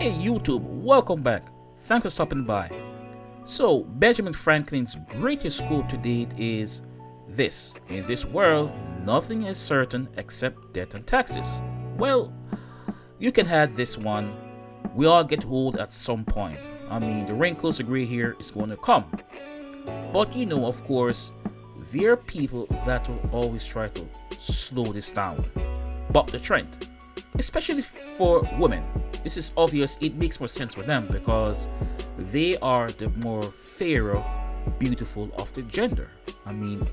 Hey YouTube, welcome back. Thanks for stopping by. So, Benjamin Franklin's greatest quote to date is this: in this world, nothing is certain except death and taxes. Well, you can add this one: we all get old at some point. I mean, the wrinkles, the gray hair is going to come. But of course, there are people that will always try to slow this down, buck the trend, especially for women. This is obvious, it makes more sense for them because they are the more fairer, beautiful of the gender. I mean,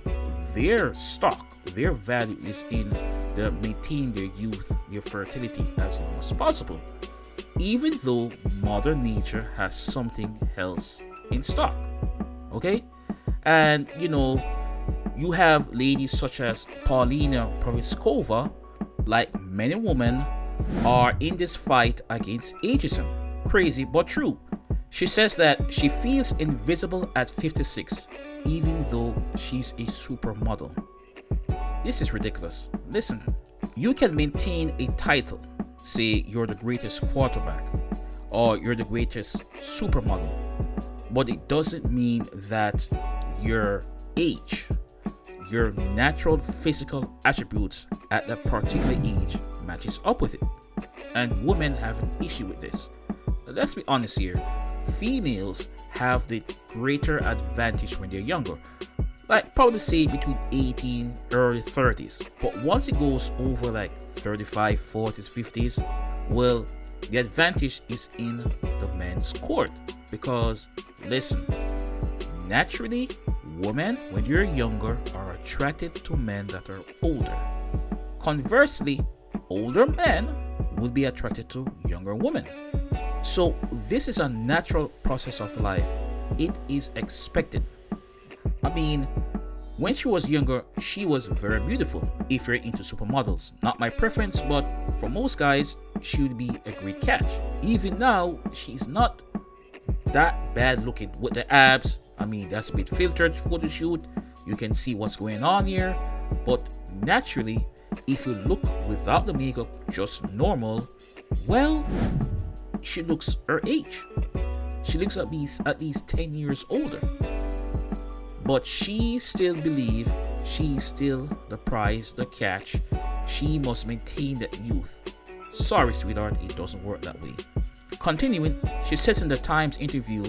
their stock, their value is in the maintaining their youth, their fertility as long as possible, even though Mother Nature has something else in stock. Okay? And you have ladies such as Paulina Porizkova, like many women, are in this fight against ageism. Crazy but true. She says that she feels invisible at 56, even though she's a supermodel. This is ridiculous. Listen, you can maintain a title, say you're the greatest quarterback, or you're the greatest supermodel, but it doesn't mean that your age, your natural physical attributes at that particular age matches up with it. And women have an issue with this. Let's be honest here. Females have the greater advantage when they're younger. Like probably say between 18, early 30s. But once it goes over like 35, 40s, 50s, well, the advantage is in the men's court. Because listen, naturally, women, when you're younger, are attracted to men that are older. Conversely, older men would be attracted to younger women. So this is a natural process of life. It is expected. I mean, when she was younger, she was very beautiful. If you're into supermodels, not my preference, but for most guys, she would be a great catch. Even now, she's not that bad looking with the abs. I mean, that's a bit filtered photo shoot. You can see what's going on here. But naturally, if you look without the makeup, just normal, well, she looks her age. She looks at least 10 years older. But she still believes she's still the prize, the catch. She must maintain that youth. Sorry, sweetheart, it doesn't work that way. Continuing, she says in the Times interview,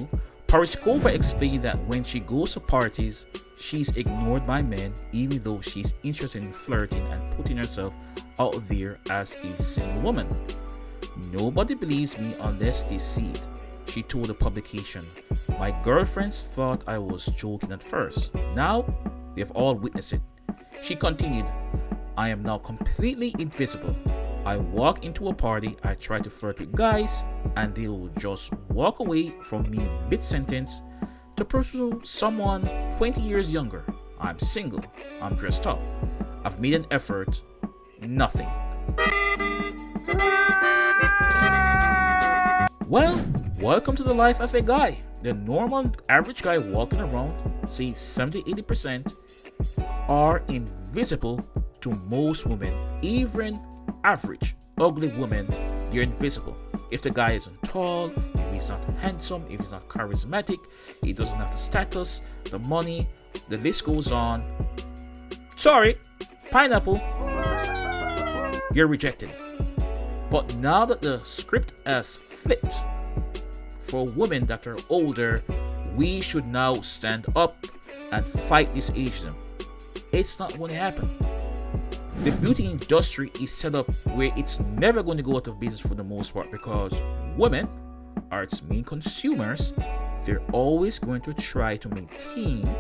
Porizkova explained that when she goes to parties, she's ignored by men even though she's interested in flirting and putting herself out there as a single woman. Nobody believes me unless they see it, she told the publication. My girlfriends thought I was joking at first. Now, they've all witnessed it. She continued, I am now completely invisible. I walk into a party, I try to flirt with guys, and they will just walk away from me mid-sentence to pursue someone 20 years younger. I'm single. I'm dressed up. I've made an effort. Nothing. Well, welcome to the life of a guy. The normal average guy walking around, say 70-80%, are invisible to most women. Even average ugly women, they're invisible. If the guy isn't tall, if he's not handsome, if he's not charismatic, he doesn't have the status, the money, the list goes on. Sorry, pineapple, you're rejected. But now that the script has flipped, for women that are older, we should now stand up and fight this ageism. It's not going to happen. The beauty industry is set up where it's never going to go out of business for the most part because women are its main consumers. They're always going to try to maintain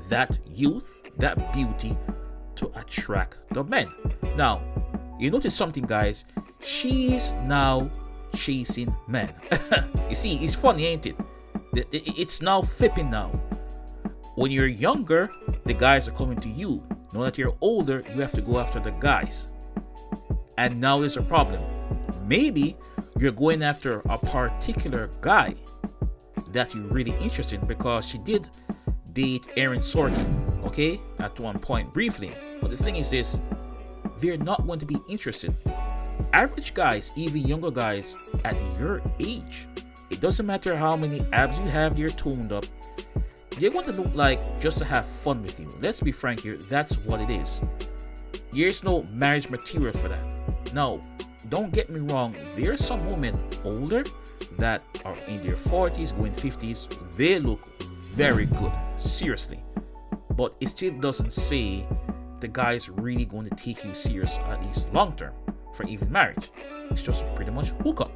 that youth, that beauty to attract the men. Now, you notice something, guys. She's now chasing men. You see, it's funny, ain't it? It's now flipping now. When you're younger, the guys are coming to you. Now that you're older, you have to go after the guys. And now there's a problem. Maybe you're going after a particular guy that you're really interested in because she did date Aaron Sorkin, okay, at one point briefly. But the thing is this, they're not going to be interested. Average guys, even younger guys at your age, it doesn't matter how many abs you have, they're toned up. They want to look like just to have fun with you. Let's be frank here, that's what it is. There's no marriage material for that. Now, don't get me wrong, there are some women older that are in their 40s, going 50s. They look very good, seriously. But it still doesn't say the guy's really going to take you serious, at least long term, for even marriage. It's just pretty much hookup.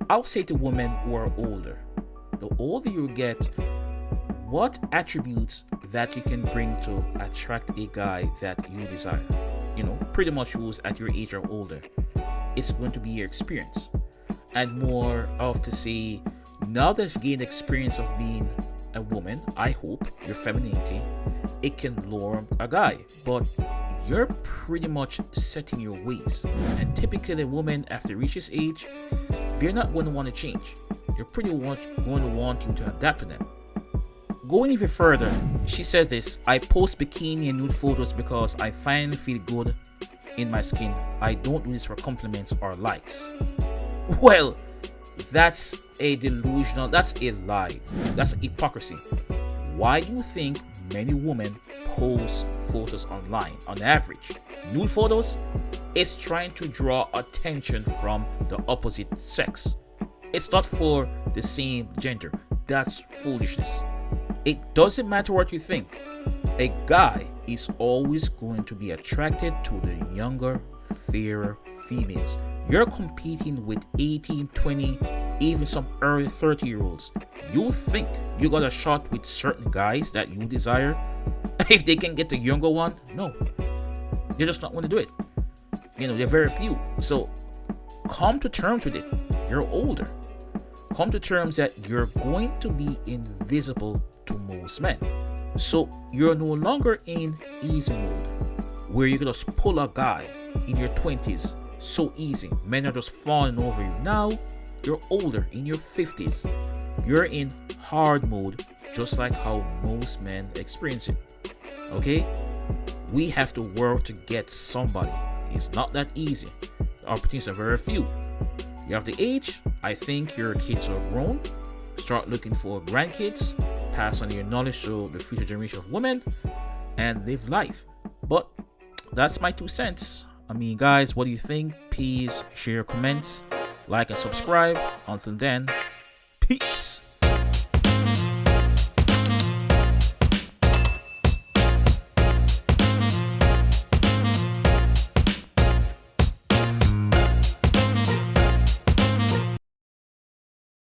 I'll say to women who are older, the older you get, what attributes that you can bring to attract a guy that you desire, pretty much who's at your age or older, it's going to be your experience. And more of to say, now that you've gained experience of being a woman, I hope your femininity, it can lure a guy. But you're pretty much setting your ways. And typically a woman after reaches age, they're not going to want to change. You're pretty much going to want you to adapt to them. Going even further, she said this: I post bikini and nude photos because I finally feel good in my skin. I don't do this for compliments or likes. Well, that's a delusional, that's a lie, that's hypocrisy. Why do you think many women post photos online on average? Nude photos? It's trying to draw attention from the opposite sex. It's not for the same gender. That's foolishness. It doesn't matter what you think. A guy is always going to be attracted to the younger, fairer females. You're competing with 18, 20, even some early 30-year-olds. You think you got a shot with certain guys that you desire? If they can get the younger one, no. They're just not going to do it. They're very few. So come to terms with it. You're older. Come to terms that you're going to be invisible to most men. So you're no longer in easy mode, where you can just pull a guy in your 20s so easy. Men are just falling over you. Now you're older, in your 50s. You're in hard mode, just like how most men experience it. Okay? We have to work to get somebody. It's not that easy. The opportunities are very few. You have the age, I think your kids are grown. Start looking for grandkids. Pass on your knowledge to the future generation of women and live life. But that's my 2 cents. Guys, what do you think? Please share your comments, like and subscribe. Until then, peace.